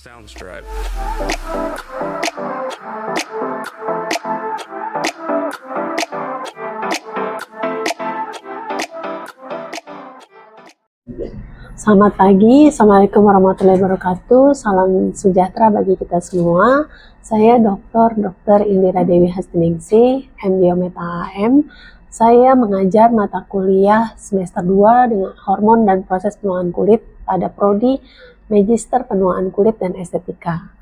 Soundstripe. Selamat pagi, Assalamualaikum warahmatullahi wabarakatuh. Salam sejahtera bagi kita semua. Saya Dr. Indira Dewi Hastiningsih, MDiO Meta AM. Saya mengajar mata kuliah semester 2 dengan hormon dan proses penuaan kulit pada Prodi Magister Penuaan Kulit dan Estetika.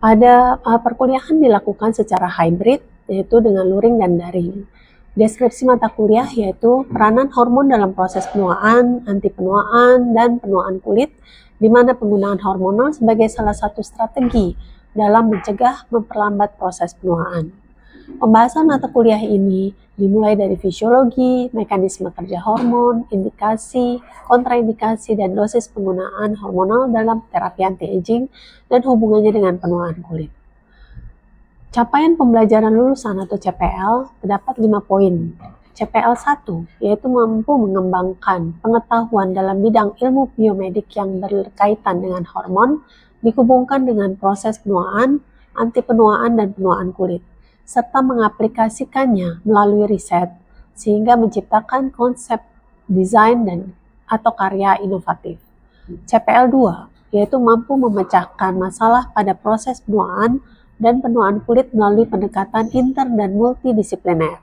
Pada perkuliahan dilakukan secara hybrid, yaitu dengan luring dan daring. Deskripsi mata kuliah yaitu peranan hormon dalam proses penuaan, anti penuaan, dan penuaan kulit, di mana penggunaan hormonal sebagai salah satu strategi dalam mencegah memperlambat proses penuaan. Pembahasan mata kuliah ini dimulai dari fisiologi, mekanisme kerja hormon, indikasi, kontraindikasi, dan dosis penggunaan hormonal dalam terapi anti-aging dan hubungannya dengan penuaan kulit. Capaian pembelajaran lulusan atau CPL terdapat 5 poin. CPL 1 yaitu mampu mengembangkan pengetahuan dalam bidang ilmu biomedik yang berkaitan dengan hormon dihubungkan dengan proses penuaan, anti penuaan, dan penuaan kulit, serta mengaplikasikannya melalui riset sehingga menciptakan konsep desain dan atau karya inovatif. CPL 2 yaitu mampu memecahkan masalah pada proses penuaan dan penuaan kulit melalui pendekatan inter dan multidisipliner.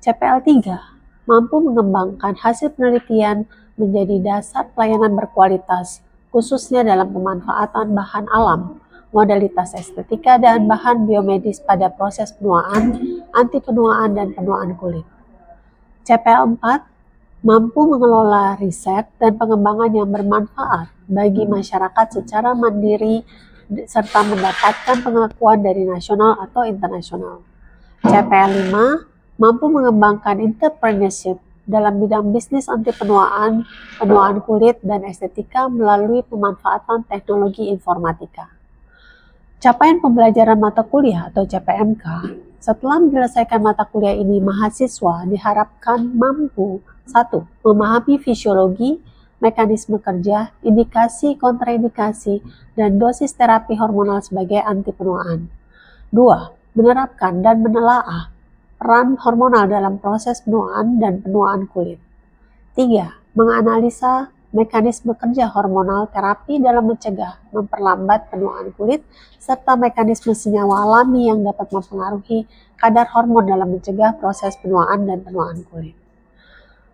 CPL 3 mampu mengembangkan hasil penelitian menjadi dasar pelayanan berkualitas, khususnya dalam pemanfaatan bahan alam, modalitas estetika, dan bahan biomedis pada proses penuaan, anti penuaan, dan penuaan kulit. CPL 4 mampu mengelola riset dan pengembangan yang bermanfaat bagi masyarakat secara mandiri serta mendapatkan pengakuan dari nasional atau internasional. CPL 5 mampu mengembangkan entrepreneurship dalam bidang bisnis anti penuaan, penuaan kulit, dan estetika melalui pemanfaatan teknologi informatika. Capaian pembelajaran mata kuliah atau CPMK, setelah menyelesaikan mata kuliah ini, mahasiswa diharapkan mampu 1. Memahami fisiologi, mekanisme kerja, indikasi, kontraindikasi, dan dosis terapi hormonal sebagai anti penuaan. 2. Menerapkan dan menelaah peran hormonal dalam proses penuaan dan penuaan kulit. 3. Menganalisa mekanisme kerja hormonal terapi dalam mencegah, memperlambat penuaan kulit, serta mekanisme senyawa alami yang dapat mempengaruhi kadar hormon dalam mencegah proses penuaan dan penuaan kulit.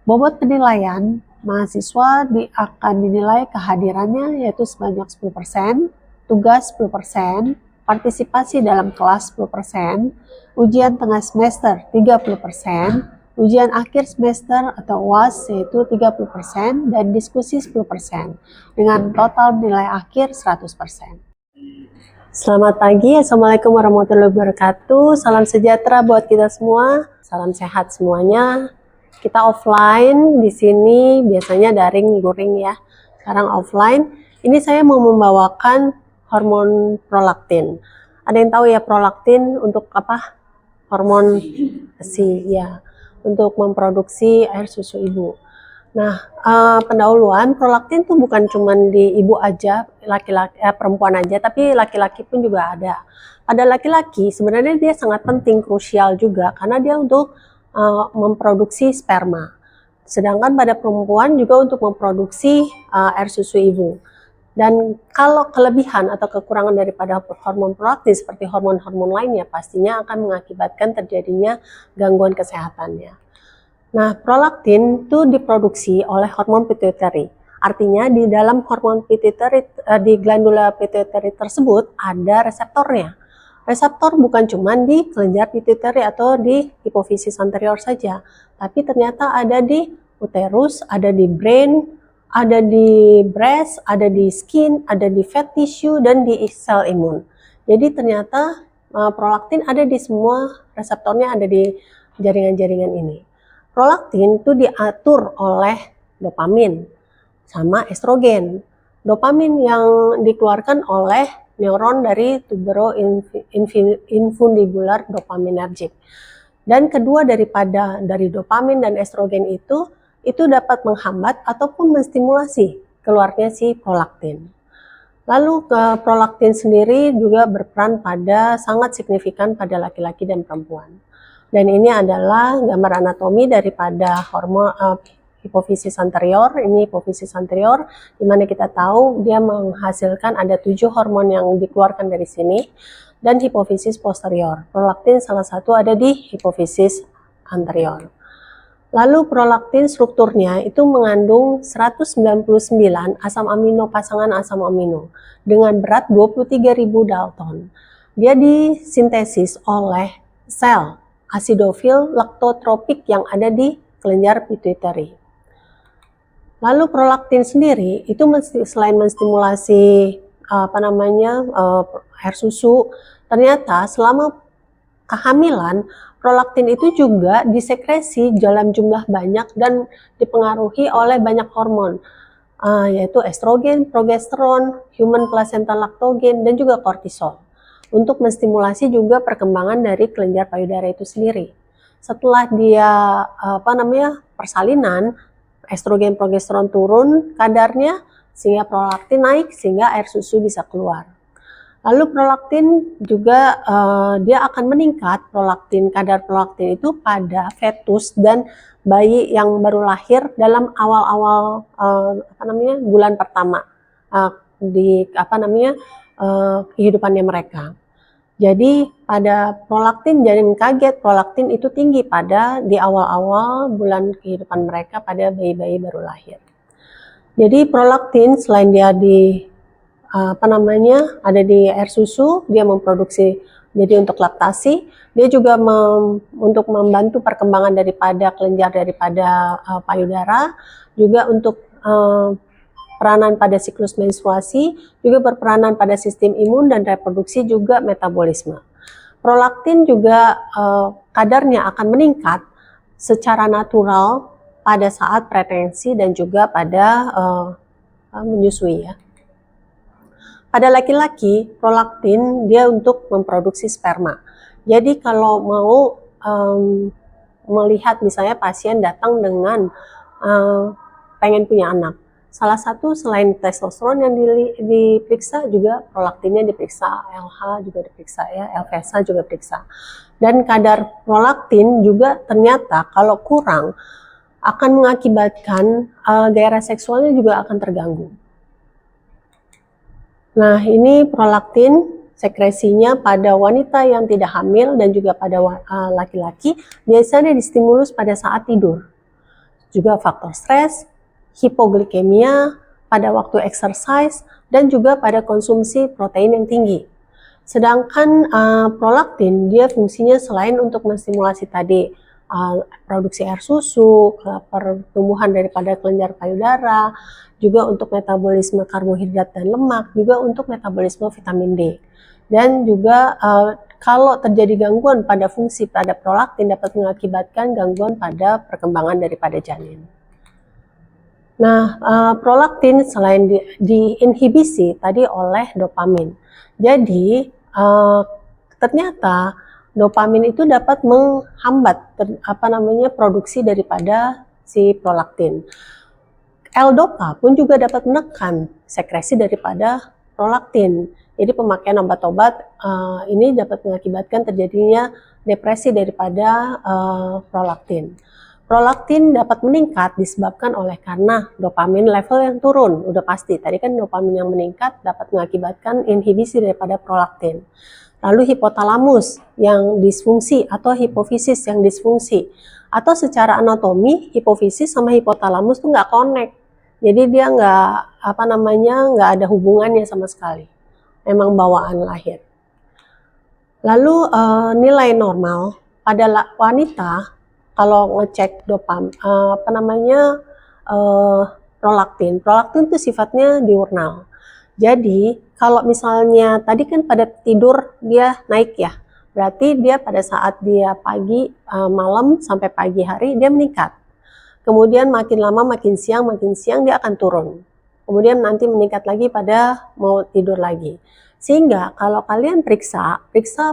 Bobot penilaian mahasiswa akan dinilai kehadirannya yaitu sebanyak 10%, tugas 10%, partisipasi dalam kelas 10%, ujian tengah semester 30%, ujian akhir semester atau UAS yaitu 30%, dan diskusi 10%, dengan total nilai akhir 100%. Selamat pagi, Assalamualaikum warahmatullahi wabarakatuh. Salam sejahtera buat kita semua, salam sehat semuanya. Kita offline di sini, biasanya daring, luring ya. Sekarang offline. Ini saya mau membawakan hormon prolaktin. Ada yang tahu ya prolaktin untuk apa? Hormon ASI ya, untuk memproduksi air susu ibu. Nah, pendahuluan prolaktin tuh bukan cuma di ibu aja, laki-laki, perempuan aja, tapi laki-laki pun juga ada. Pada laki-laki sebenarnya dia sangat penting, krusial juga, karena dia untuk memproduksi sperma. Sedangkan pada perempuan juga untuk memproduksi air susu ibu. Dan kalau kelebihan atau kekurangan daripada hormon prolaktin seperti hormon-hormon lainnya pastinya akan mengakibatkan terjadinya gangguan kesehatannya. Nah, prolaktin itu diproduksi oleh hormon pituitari. Artinya di dalam hormon pituitari, di glandula pituitari tersebut ada reseptornya. Reseptor bukan cuma di kelenjar pituitari atau di hipofisis anterior saja, tapi ternyata ada di uterus, ada di brain, ada di breast, ada di skin, ada di fat tissue, dan di sel imun. Jadi ternyata prolaktin ada di semua reseptornya, ada di jaringan-jaringan ini. Prolaktin itu diatur oleh dopamin sama estrogen. Dopamin yang dikeluarkan oleh neuron dari tuberoinfundibular dopaminergic. Dan kedua dari dopamin dan estrogen itu dapat menghambat ataupun menstimulasi keluarnya si prolaktin. Lalu prolaktin sendiri juga berperan sangat signifikan pada laki-laki dan perempuan. Dan ini adalah gambar anatomi daripada hormon hipofisis anterior. Ini hipofisis anterior, di mana kita tahu dia menghasilkan ada 7 hormon yang dikeluarkan dari sini, dan hipofisis posterior. Prolaktin salah satu ada di hipofisis anterior. Lalu prolaktin strukturnya itu mengandung 199 asam amino, pasangan asam amino dengan berat 23.000 Dalton. Dia disintesis oleh sel acidofil laktotropik yang ada di kelenjar pituitary. Lalu prolaktin sendiri itu selain menstimulasi air susu, ternyata selama kehamilan prolaktin itu juga disekresi dalam jumlah banyak dan dipengaruhi oleh banyak hormon, yaitu estrogen, progesteron, human placental lactogen, dan juga kortisol, untuk menstimulasi juga perkembangan dari kelenjar payudara itu sendiri. Setelah dia persalinan, estrogen, progesteron turun kadarnya, sehingga prolaktin naik, sehingga air susu bisa keluar. Lalu prolaktin juga dia akan meningkat, kadar prolaktin itu pada fetus dan bayi yang baru lahir dalam awal-awal bulan pertama di kehidupannya mereka. Jadi pada prolaktin, jangan kaget, prolaktin itu tinggi di awal-awal bulan kehidupan mereka pada bayi-bayi baru lahir. Jadi prolaktin selain dia ada di air susu, dia memproduksi jadi untuk laktasi, dia juga untuk membantu perkembangan daripada kelenjar daripada payudara, juga untuk peranan pada siklus menstruasi, juga berperanan pada sistem imun dan reproduksi, juga metabolisme. Prolaktin juga kadarnya akan meningkat secara natural pada saat pretensi dan juga pada menyusui ya. Pada laki-laki, prolaktin dia untuk memproduksi sperma. Jadi kalau mau melihat misalnya pasien datang dengan pengen punya anak, salah satu selain testosteron yang diperiksa, juga prolaktinnya diperiksa, LH juga diperiksa ya, LVSH juga diperiksa. Dan kadar prolaktin juga ternyata kalau kurang akan mengakibatkan gairah seksualnya juga akan terganggu. Nah, ini prolaktin sekresinya pada wanita yang tidak hamil dan juga pada laki-laki biasanya distimulus pada saat tidur. Juga faktor stres, hipoglikemia, pada waktu exercise, dan juga pada konsumsi protein yang tinggi. Sedangkan prolaktin dia fungsinya selain untuk menstimulasi tadi produksi air susu, pertumbuhan daripada kelenjar payudara, juga untuk metabolisme karbohidrat dan lemak, juga untuk metabolisme vitamin D. Dan juga kalau terjadi gangguan pada fungsi pada prolaktin dapat mengakibatkan gangguan pada perkembangan daripada janin. Nah, prolaktin selain diinhibisi tadi oleh dopamin. Jadi ternyata dopamin itu dapat menghambat produksi daripada si prolaktin. L-dopa pun juga dapat menekan sekresi daripada prolaktin. Jadi pemakaian obat-obat ini dapat mengakibatkan terjadinya depresi daripada prolaktin. Prolaktin dapat meningkat disebabkan karena dopamin level yang turun, udah pasti. Tadi kan dopamin yang meningkat dapat mengakibatkan inhibisi daripada prolaktin. Lalu hipotalamus yang disfungsi atau hipofisis yang disfungsi. Atau secara anatomi hipofisis sama hipotalamus tuh nggak connect. Jadi dia nggak ada hubungannya sama sekali. Memang bawaan lahir. Lalu nilai normal pada wanita kalau ngecek prolaktin itu sifatnya diurnal. Jadi kalau misalnya tadi kan pada tidur dia naik ya, berarti dia pada saat dia pagi, malam sampai pagi hari dia meningkat. Kemudian makin lama makin siang dia akan turun. Kemudian nanti meningkat lagi pada mau tidur lagi. Sehingga kalau kalian periksa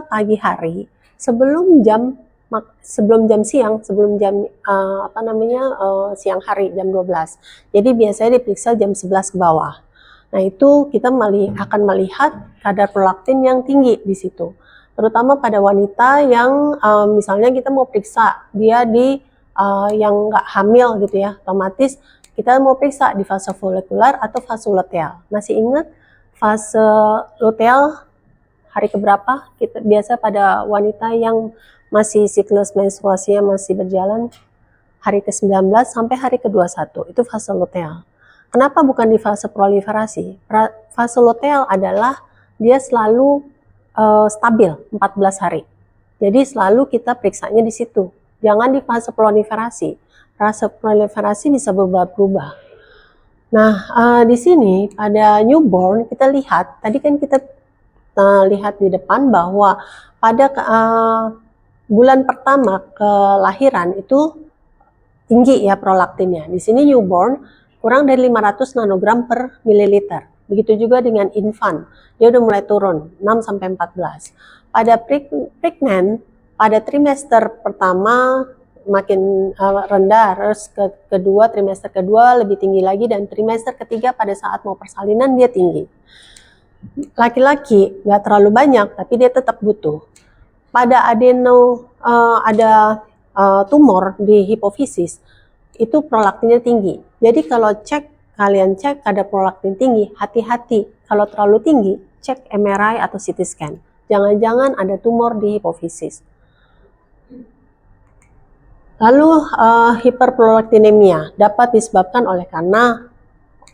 pagi hari sebelum jam siang, siang hari jam 12. Jadi biasanya diperiksa jam 11 ke bawah. Nah, itu kita akan melihat kadar prolaktin yang tinggi di situ. Terutama pada wanita yang misalnya kita mau periksa dia di yang nggak hamil gitu ya, otomatis kita mau periksa di fase folikular atau fase luteal. Masih ingat fase luteal hari keberapa? Kita biasa pada wanita yang masih siklus menstruasinya masih berjalan hari ke-19 sampai hari ke-21, itu fase luteal. Kenapa bukan di fase proliferasi? Fase luteal adalah dia selalu stabil 14 hari. Jadi selalu kita periksanya di situ. Jangan di fase proliferasi. Fase proliferasi bisa berubah-ubah. Nah, di sini pada newborn kita lihat, tadi kan kita lihat di depan bahwa pada bulan pertama kelahiran itu tinggi ya prolaktinnya. Di sini newborn kurang dari 500 nanogram per mililiter. Begitu juga dengan infant, dia udah mulai turun 6 sampai 14. Pada pregnant, pada trimester pertama makin rendah, terus trimester kedua lebih tinggi lagi, dan trimester ketiga pada saat mau persalinan dia tinggi. Laki-laki nggak terlalu banyak, tapi dia tetap butuh. Pada ada tumor di hipofisis, itu prolaktinnya tinggi. Jadi kalau kalian cek kadar prolaktin tinggi, hati-hati. Kalau terlalu tinggi, cek MRI atau CT scan. Jangan-jangan ada tumor di hipofisis. Lalu hiperprolaktinemia dapat disebabkan oleh karena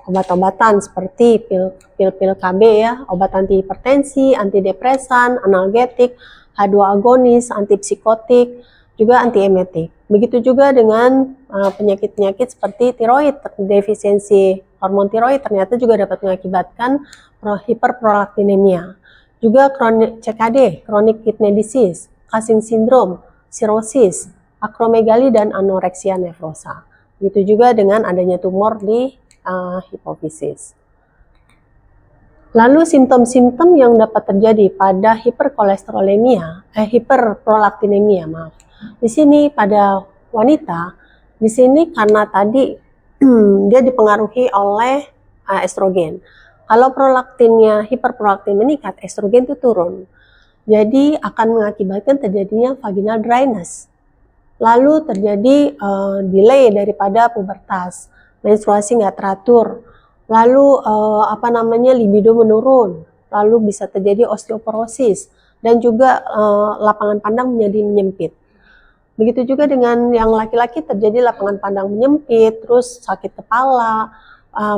obat-obatan seperti pil KB ya, obat antihipertensi, antidepresan, analgetik, H2 agonis, antipsikotik, juga antiemetik. Begitu juga dengan penyakit-penyakit seperti tiroid, defisiensi hormon tiroid ternyata juga dapat mengakibatkan hiperprolaktinemia. Juga CKD, chronic kidney disease, Cushing syndrome, cirrhosis, akromegali, dan anoreksia nefrosa. Begitu juga dengan adanya tumor di hipofisis. Lalu simptom-simptom yang dapat terjadi pada hiperprolaktinemia, maaf. Di sini pada wanita, di sini karena tadi dia dipengaruhi oleh estrogen. Kalau hiperprolaktin meningkat, estrogen itu turun. Jadi akan mengakibatkan terjadinya vaginal dryness. Lalu terjadi delay daripada pubertas, menstruasi nggak teratur, lalu libido menurun, lalu bisa terjadi osteoporosis, dan juga lapangan pandang menjadi menyempit. Begitu juga dengan yang laki-laki, terjadi lapangan pandang menyempit, terus sakit kepala,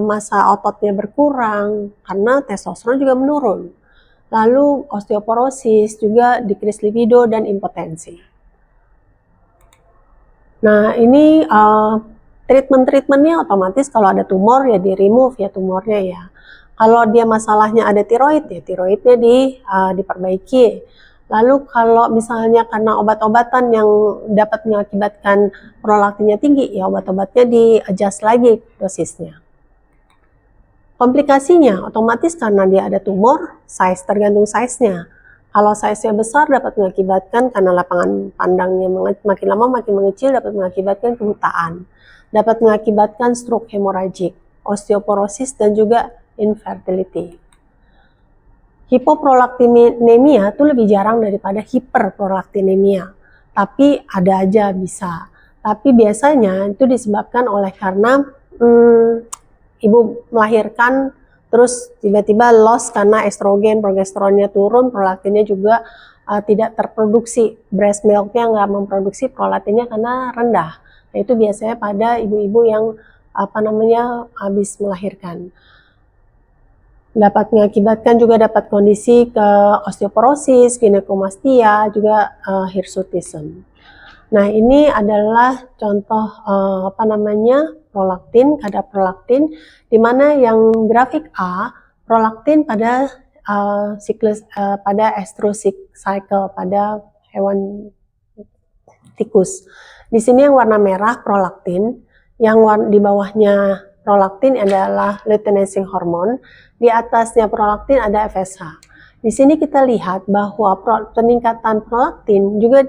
massa ototnya berkurang karena testosteron juga menurun. Lalu osteoporosis, juga decrease libido dan impotensi. Nah, ini treatment-treatmentnya otomatis kalau ada tumor ya di remove ya tumornya ya. Kalau dia masalahnya ada tiroid ya tiroidnya diperbaiki. Lalu kalau misalnya karena obat-obatan yang dapat mengakibatkan prolaktinnya tinggi, ya obat-obatnya di-adjust lagi dosisnya. Komplikasinya otomatis karena dia ada tumor, tergantung size-nya. Kalau size-nya besar dapat mengakibatkan karena lapangan pandangnya makin lama makin mengecil, dapat mengakibatkan kebutaan. Dapat mengakibatkan stroke hemorragik, osteoporosis, dan juga infertility. Hipoprolaktinemia itu lebih jarang daripada hiperprolaktinemia, tapi ada aja bisa. Tapi biasanya itu disebabkan oleh karena ibu melahirkan terus tiba-tiba loss karena estrogen, progesteronnya turun, prolaktinnya juga tidak terproduksi, breast milknya nggak memproduksi prolaktinnya karena rendah. Nah, itu biasanya pada ibu-ibu yang habis melahirkan. Dapat mengakibatkan juga dapat kondisi ke osteoporosis, ginekomastia, juga hirsutism. Nah, ini adalah contoh prolaktin, kadar prolaktin, di mana yang grafik A prolaktin pada siklus pada estrus cycle pada hewan tikus. Di sini yang warna merah prolaktin, yang di bawahnya prolaktin adalah luteinizing hormone, di atasnya prolaktin ada FSH. Di sini kita lihat bahwa peningkatan prolaktin juga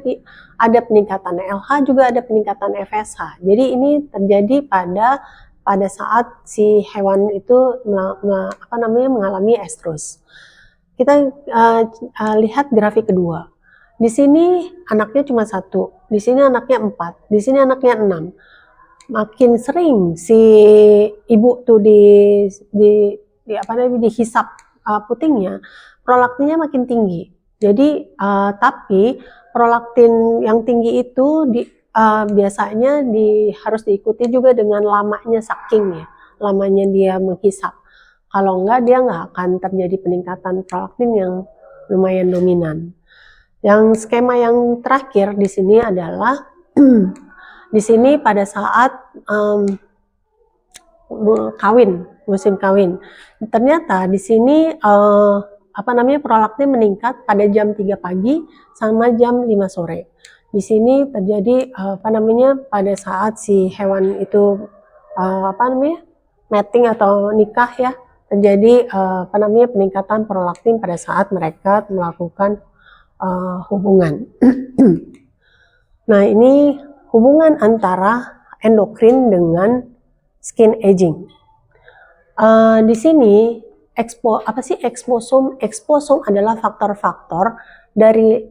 ada peningkatan LH, juga ada peningkatan FSH. Jadi ini terjadi pada pada saat si hewan itu mengalami estrus. Kita lihat grafik kedua. Di sini anaknya cuma 1, di sini anaknya 4, di sini anaknya 6. Makin sering si ibu tuh dihisap putingnya, prolaktinnya makin tinggi. Jadi tapi prolaktin yang tinggi itu biasanya harus diikuti juga dengan lamanya sucking ya, lamanya dia menghisap. Kalau enggak, dia nggak akan terjadi peningkatan prolaktin yang lumayan dominan. Yang skema yang terakhir di sini adalah di sini pada saat musim kawin. Ternyata di sini prolaktin meningkat pada jam 3 pagi sama jam 5 sore. Di sini terjadi pada saat si hewan itu mating atau nikah ya, terjadi peningkatan prolaktin pada saat mereka melakukan hubungan. Nah, ini hubungan antara endokrin dengan skin aging. Di sini eksposom adalah faktor-faktor dari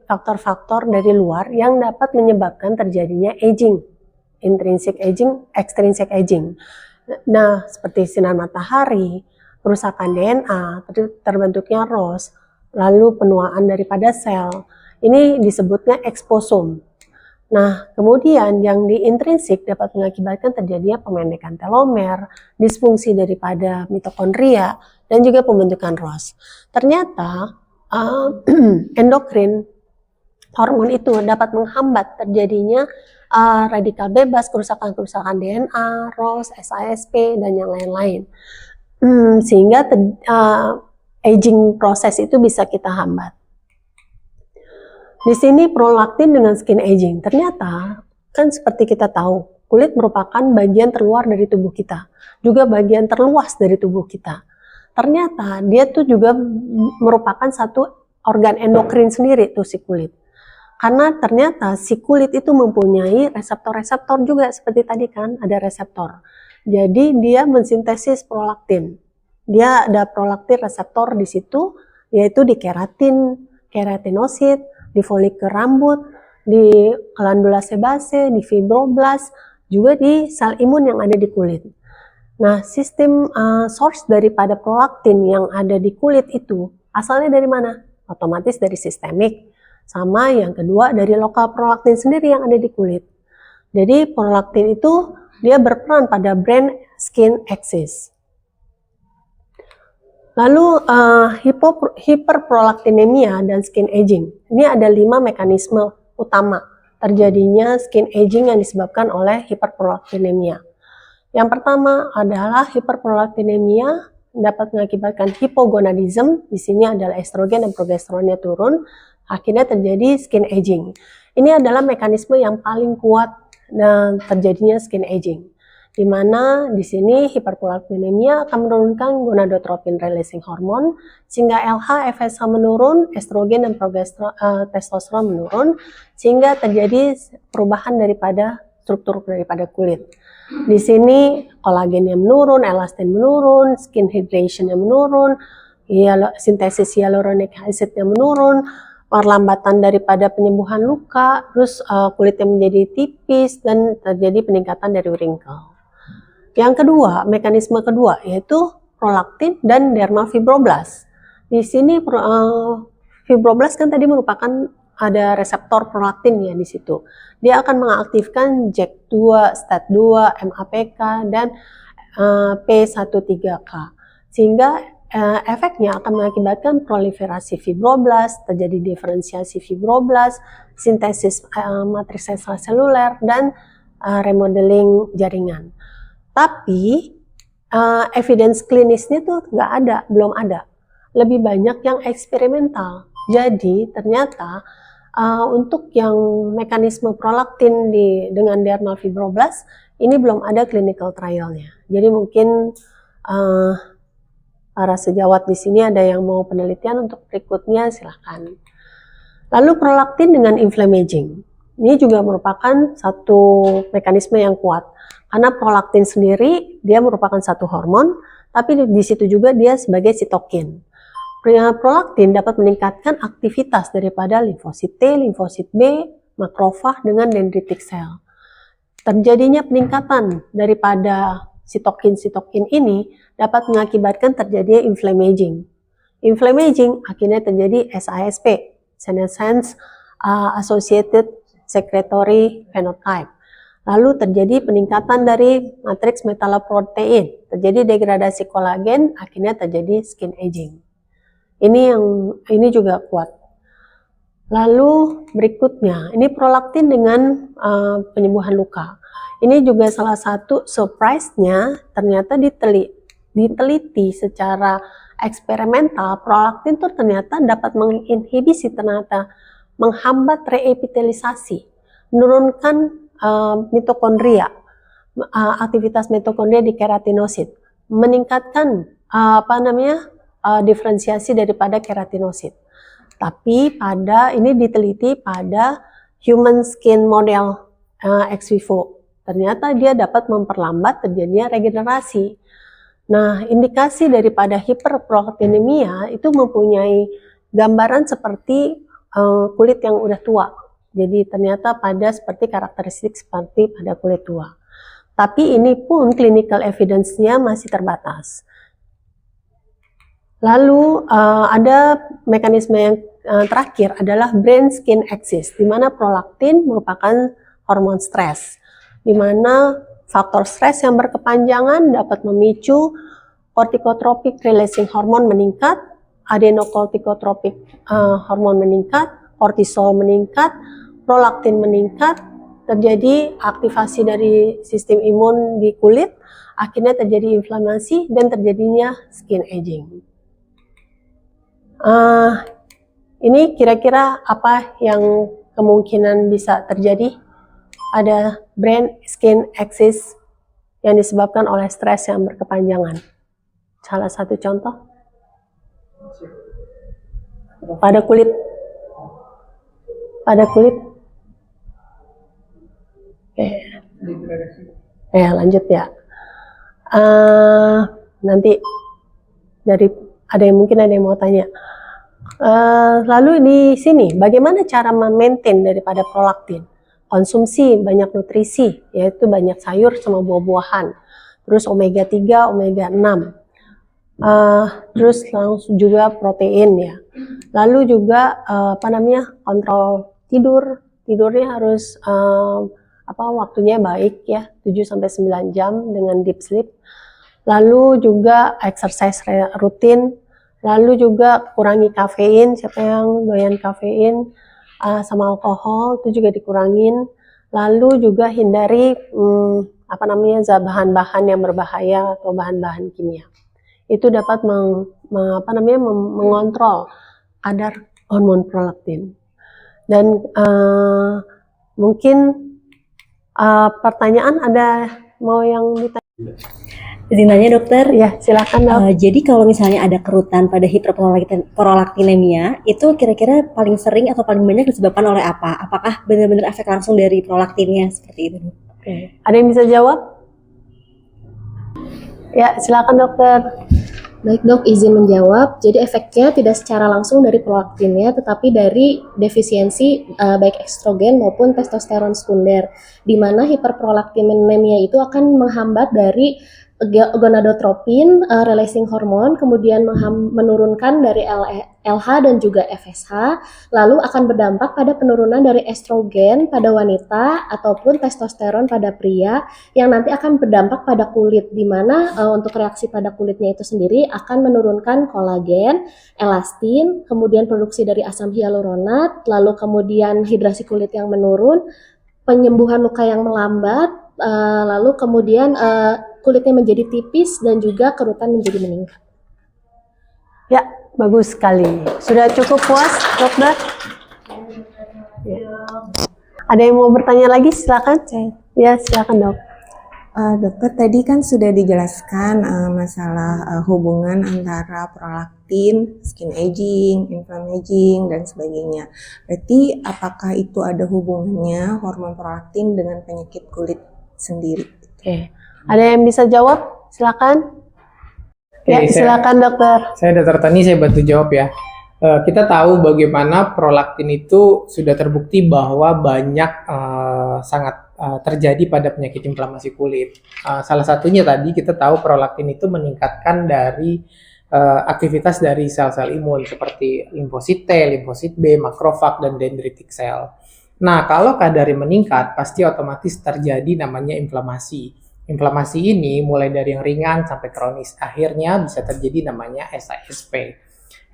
luar yang dapat menyebabkan terjadinya aging, intrinsic aging, extrinsic aging. Nah, seperti sinar matahari, kerusakan DNA, terbentuknya ROS, lalu penuaan daripada sel. Ini disebutnya eksposom. Nah, kemudian yang di intrinsik dapat mengakibatkan terjadinya pemendekan telomer, disfungsi daripada mitokondria, dan juga pembentukan ROS. Ternyata endokrin hormon itu dapat menghambat terjadinya radikal bebas, kerusakan DNA, ROS, SASP, dan yang lain-lain. Sehingga aging proses itu bisa kita hambat. Di sini prolaktin dengan skin aging. Ternyata kan seperti kita tahu, kulit merupakan bagian terluar dari tubuh kita, juga bagian terluas dari tubuh kita. Ternyata dia tuh juga merupakan satu organ endokrin sendiri tuh si kulit. Karena ternyata si kulit itu mempunyai reseptor-reseptor juga, seperti tadi kan ada reseptor. Jadi dia mensintesis prolaktin. Dia ada prolaktin reseptor di situ, yaitu di keratin, keratinosit, di folikel rambut, di glandula sebase, di fibroblast, juga di sel imun yang ada di kulit. Nah, sistem source daripada prolaktin yang ada di kulit itu asalnya dari mana? Otomatis dari sistemik. Sama yang kedua dari lokal prolaktin sendiri yang ada di kulit. Jadi prolaktin itu dia berperan pada brain skin axis. Lalu hiperprolaktinemia dan skin aging. Ini ada 5 mekanisme utama terjadinya skin aging yang disebabkan oleh hiperprolaktinemia. Yang pertama adalah hiperprolaktinemia dapat mengakibatkan hipogonadism. Di sini adalah estrogen dan progesteronnya turun, akhirnya terjadi skin aging. Ini adalah mekanisme yang paling kuat dan terjadinya skin aging, di mana di sini hiperprolaktinemia akan menurunkan gonadotropin releasing hormone sehingga LH, FSH menurun, estrogen dan testosteron menurun, sehingga terjadi perubahan daripada struktur daripada kulit. Di sini kolagennya menurun, elastin menurun, skin hydrationnya menurun, sintesis hyaluronic acidnya menurun, perlambatan daripada penyembuhan luka, terus kulitnya menjadi tipis dan terjadi peningkatan dari wrinkle. Yang kedua, mekanisme kedua yaitu prolaktin dan dermal fibroblast. Di sini fibroblast kan tadi merupakan ada reseptor prolaktin ya di situ. Dia akan mengaktifkan JAK2, STAT2, MAPK dan P13K. Sehingga efeknya akan mengakibatkan proliferasi fibroblast, terjadi diferensiasi fibroblast, sintesis matriks seluler dan remodeling jaringan. Tapi evidence klinisnya tuh nggak ada, belum ada. Lebih banyak yang eksperimental. Jadi ternyata untuk yang mekanisme prolaktin dengan dermal fibroblast ini belum ada clinical trialnya. Jadi mungkin para sejawat di sini ada yang mau penelitian untuk berikutnya, silahkan. Lalu prolaktin dengan inflammaging. Ini juga merupakan satu mekanisme yang kuat. Karena prolaktin sendiri dia merupakan satu hormon, tapi di situ juga dia sebagai sitokin. Prolaktin dapat meningkatkan aktivitas daripada limfosit T, limfosit B, makrofag dengan dendritic cell. Terjadinya peningkatan daripada sitokin-sitokin ini dapat mengakibatkan terjadinya inflammaging. Inflammaging akhirnya terjadi SASP, senescence associated secretory phenotype. Lalu terjadi peningkatan dari matriks metaloprotein, terjadi degradasi kolagen, akhirnya terjadi skin aging. Ini juga kuat. Lalu berikutnya, ini prolaktin dengan penyembuhan luka. Ini juga salah satu surprise-nya, ternyata diteliti secara eksperimental, prolaktin itu ternyata dapat menginhibisi, ternyata menghambat reepitelisasi, menurunkan mitokondria, aktivitas mitokondria di keratinosit, meningkatkan diferensiasi daripada keratinosit. Tapi ini diteliti pada human skin model ex vivo. Ternyata dia dapat memperlambat terjadinya regenerasi. Nah, indikasi daripada hiperprolaktinemia itu mempunyai gambaran seperti kulit yang udah tua. Jadi ternyata pada seperti karakteristik seperti pada kulit tua. Tapi ini pun clinical evidence-nya masih terbatas. Lalu ada mekanisme yang terakhir adalah brain skin axis, di mana prolaktin merupakan hormon stres, di mana faktor stres yang berkepanjangan dapat memicu corticotropic releasing hormone meningkat, adenocorticotropic hormon meningkat, kortisol meningkat, prolaktin meningkat, terjadi aktivasi dari sistem imun di kulit, akhirnya terjadi inflamasi dan terjadinya skin aging. Ini kira-kira apa yang kemungkinan bisa terjadi? Ada brain skin axis yang disebabkan oleh stres yang berkepanjangan. Salah satu contoh pada kulit. Oke. Lanjut ya. Nanti ada yang mau tanya. Lalu di sini bagaimana cara memaintain daripada prolaktin? Konsumsi banyak nutrisi, yaitu banyak sayur sama buah-buahan. Terus omega 3, omega 6. Terus langsung juga protein ya. Lalu juga kontrol tidur. Tidurnya harus waktunya baik ya, 7-9 jam dengan deep sleep. Lalu juga exercise rutin. Lalu juga kurangi kafein, siapa yang doyan kafein sama alkohol itu juga dikurangin. Lalu juga hindari bahan-bahan yang berbahaya atau bahan-bahan kimia. Itu dapat mengontrol kadar hormon prolaktin. Dan mungkin pertanyaan ada mau yang ditanya? Izin tanya dokter, ya silakan dok. Jadi kalau misalnya ada kerutan pada hiperprolaktinemia, itu kira-kira paling sering atau paling banyak disebabkan oleh apa? Apakah benar-benar efek langsung dari prolaktinnya seperti itu? Oke. Ada yang bisa jawab? Ya silakan dokter. Baik dok, izin menjawab. Jadi efeknya tidak secara langsung dari prolaktinnya, tetapi dari defisiensi baik estrogen maupun testosteron sekunder, di mana hiperprolaktinemia itu akan menghambat dari gonadotropin, releasing hormone, kemudian menurunkan dari LH dan juga FSH, lalu akan berdampak pada penurunan dari estrogen pada wanita ataupun testosteron pada pria, yang nanti akan berdampak pada kulit, di mana untuk reaksi pada kulitnya itu sendiri akan menurunkan kolagen, elastin, kemudian produksi dari asam hyaluronat, lalu kemudian hidrasi kulit yang menurun, penyembuhan luka yang melambat, lalu kemudian kulitnya menjadi tipis dan juga kerutan menjadi meningkat. Ya, bagus sekali. Sudah cukup puas, dokter? Ya. Ada yang mau bertanya lagi? Silakan. Ya, silakan dok. Dokter, tadi kan sudah dijelaskan masalah hubungan antara prolaktin, skin aging, inflammaging, dan sebagainya. Berarti apakah itu ada hubungannya hormon prolaktin dengan penyakit kulit sendiri? Oke. Ada yang bisa jawab? Silakan. Ya, Oke, silakan dokter. saya Dr. Tani, saya bantu jawab ya. Kita tahu bagaimana prolaktin itu sudah terbukti bahwa banyak sangat terjadi pada penyakit inflamasi kulit. Salah satunya tadi kita tahu prolaktin itu meningkatkan dari aktivitas dari sel-sel imun seperti limfosit T, limfosit B, makrofag, dan dendritic cell. Nah, kalau kadarnya meningkat, pasti otomatis terjadi namanya inflamasi. Inflamasi ini mulai dari yang ringan sampai kronis. Akhirnya bisa terjadi namanya SASP.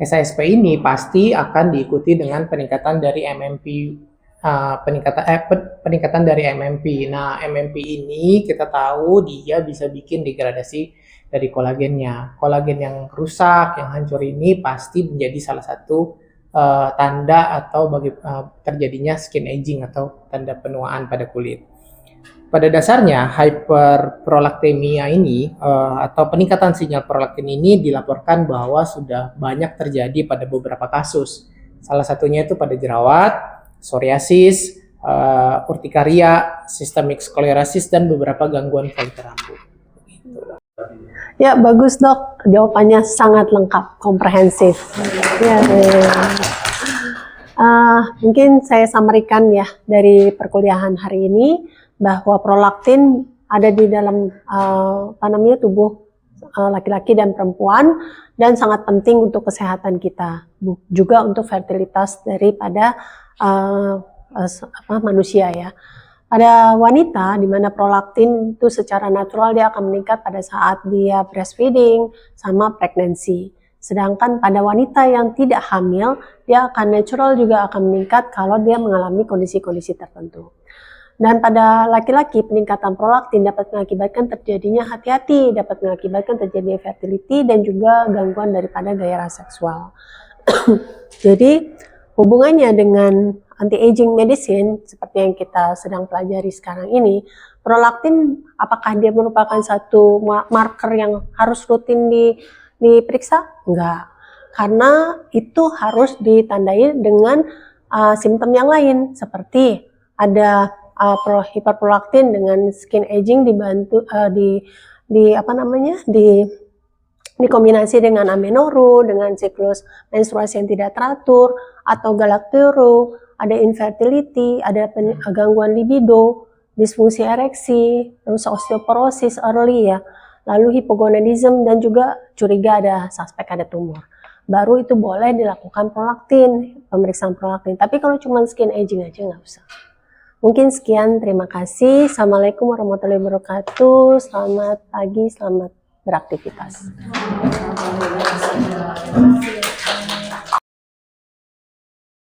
SASP ini pasti akan diikuti dengan peningkatan dari MMP, peningkatan dari MMP. Nah, MMP ini kita tahu dia bisa bikin degradasi dari kolagennya. Kolagen yang rusak, yang hancur ini pasti menjadi salah satu tanda atau terjadinya skin aging atau tanda penuaan pada kulit. Pada dasarnya, hyperprolaktemia ini atau peningkatan sinyal prolaktin ini dilaporkan bahwa sudah banyak terjadi pada beberapa kasus. Salah satunya itu pada jerawat, psoriasis, urtikaria, systemic sclerosis, dan beberapa gangguan folikel rambut. Ya, bagus dok. Jawabannya sangat lengkap, komprehensif. Ya, mungkin saya sampaikan ya dari perkuliahan hari ini bahwa prolaktin ada di dalam tubuh laki-laki dan perempuan dan sangat penting untuk kesehatan kita, juga untuk fertilitas daripada manusia ya. Pada wanita, di mana prolaktin itu secara natural dia akan meningkat pada saat dia breastfeeding sama pregnancy. Sedangkan pada wanita yang tidak hamil, dia akan natural juga akan meningkat kalau dia mengalami kondisi-kondisi tertentu. Dan pada laki-laki, peningkatan prolaktin dapat mengakibatkan terjadinya hati-hati, dapat mengakibatkan terjadinya fertility dan juga gangguan daripada gairah seksual. Jadi, hubungannya dengan anti-aging medicine seperti yang kita sedang pelajari sekarang ini, prolaktin apakah dia merupakan satu marker yang harus rutin diperiksa? Enggak. Karena itu harus ditandai dengan simptom yang lain seperti ada hiperprolaktin dengan skin aging dibantu dikombinasi dengan amenoru, dengan siklus menstruasi yang tidak teratur, atau galaktiru, ada infertility, ada gangguan libido, disfungsi ereksi, terus osteoporosis early ya, lalu hipogonadism dan juga curiga ada suspek ada tumor. Baru itu boleh dilakukan prolaktin, pemeriksaan prolaktin. Tapi kalau cuma skin aging aja nggak usah. Mungkin sekian, terima kasih. Assalamualaikum warahmatullahi wabarakatuh. Selamat pagi, selamat beraktivitas.